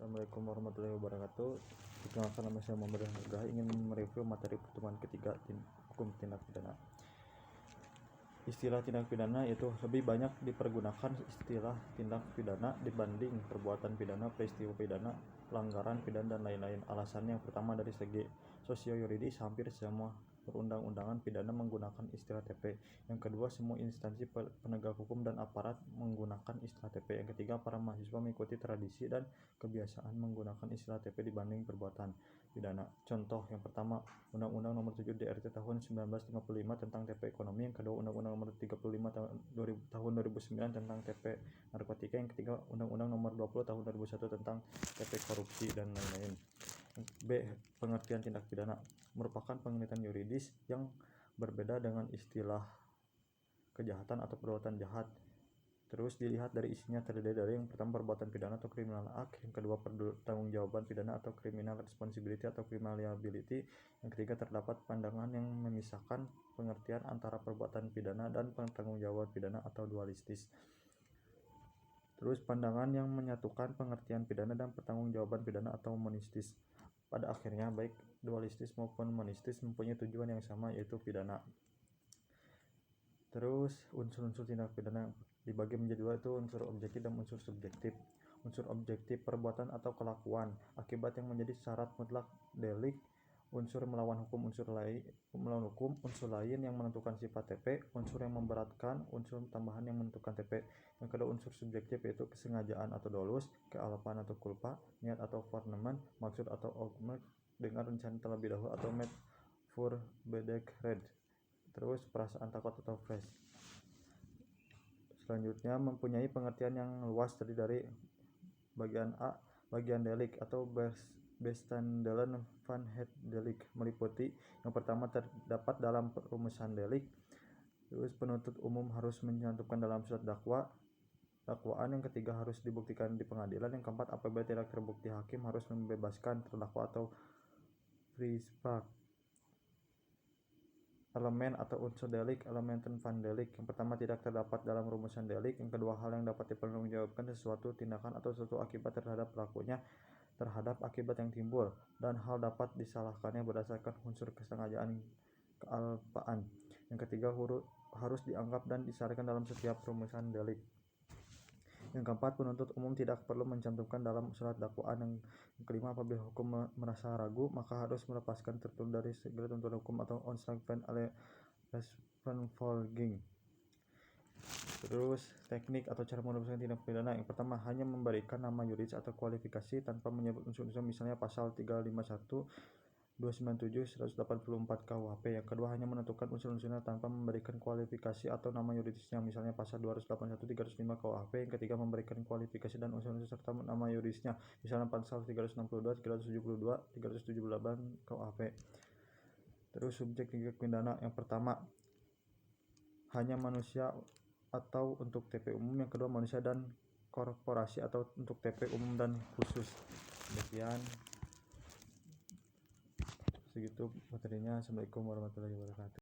Assalamualaikum warahmatullahi wabarakatuh. Perkenalkan, nama saya Muhammad Harga, ingin mereview materi pertemuan ketiga hukum tindak pidana. Istilah tindak pidana itu lebih banyak dipergunakan istilah tindak pidana dibanding perbuatan pidana, peristiwa pidana, pelanggaran pidana, dan lain-lain. Alasannya yang pertama, dari segi sosio-yuridis, hampir semua perundang-undangan pidana menggunakan istilah TP. Yang kedua, semua instansi penegak hukum dan aparat menggunakan istilah TP. Yang ketiga, para mahasiswa mengikuti tradisi dan kebiasaan menggunakan istilah TP dibanding perbuatan pidana. Contoh yang pertama, Undang-Undang Nomor 7 DRT tahun 1955 tentang TP ekonomi. Yang kedua, Undang-Undang Nomor 35 tahun 2009 tentang TP narkotika. Yang ketiga, Undang-Undang Nomor 20 tahun 2001 tentang TP korupsi, dan lain-lain. B. Pengertian tindak pidana merupakan pengertian yuridis yang berbeda dengan istilah kejahatan atau perbuatan jahat. Terus dilihat dari isinya, terdiri dari yang pertama, perbuatan pidana atau criminal act, yang kedua, pertanggungjawaban pidana atau criminal responsibility atau criminal liability, yang ketiga, terdapat pandangan yang memisahkan pengertian antara perbuatan pidana dan pertanggungjawaban pidana atau dualistis. Terus pandangan yang menyatukan pengertian pidana dan pertanggungjawaban pidana atau monistis. Pada akhirnya, baik dualistis maupun monistis mempunyai tujuan yang sama, yaitu pidana. Terus unsur-unsur tindak pidana dibagi menjadi dua, itu unsur objektif dan unsur subjektif. Unsur objektif, perbuatan atau kelakuan, akibat yang menjadi syarat mutlak delik. Unsur melawan hukum, unsur lain yang menentukan sifat TP. Unsur yang memberatkan, unsur tambahan yang menentukan TP. Yang kedua, unsur subjektif, yaitu kesengajaan atau dolus, kealpaan atau culpa, niat atau foreknowledge, maksud atau oogmerk, dengan rencana terlebih dahulu atau met voor bedacht. Terus perasaan takut atau fresh. Selanjutnya, mempunyai pengertian yang luas, terdiri dari bagian A, bagian delik atau bestandelen van het delik, meliputi yang pertama, terdapat dalam rumusan delik. Terus penuntut umum harus mencantumkan dalam surat dakwaan. Yang ketiga, harus dibuktikan di pengadilan. Yang keempat, apabila tidak terbukti, hakim harus membebaskan terdakwa atau vrijspraak. Elemen atau unsur delik, elementen van delik. Yang pertama, tidak terdapat dalam rumusan delik. Yang kedua, hal yang dapat dipertanggungjawabkan sesuatu tindakan atau suatu akibat terhadap pelakunya, terhadap akibat yang timbul, dan hal dapat disalahkannya berdasarkan unsur kesengajaan, kealpaan. Yang ketiga, harus dianggap dan disyaratkan dalam setiap rumusan delik. Yang keempat, penuntut umum tidak perlu mencantumkan dalam surat dakwaan. Yang kelima, apabila hukum merasa ragu, maka harus melepaskan tertulis dari segala tuntutan hukum atau onslaught alle responvolging. Terus teknik atau cara merumuskan tindak pidana. Yang pertama, hanya memberikan nama yuridis atau kualifikasi tanpa menyebut unsur-unsur, misalnya pasal 351, 297, 184 KUHP. Yang kedua, hanya menentukan unsur-unsurnya tanpa memberikan kualifikasi atau nama yuridisnya, misalnya pasal 281, 305 KUHP. Yang ketiga, memberikan kualifikasi dan unsur-unsur serta nama yuridisnya, misalnya pasal 362, 372, 378 KUHP. Terus subjek tindak pidana. Yang pertama, hanya manusia atau untuk TP umum. Yang kedua, manusia dan korporasi atau untuk TP umum dan khusus. Demikian segitu materinya. Assalamualaikum warahmatullahi wabarakatuh.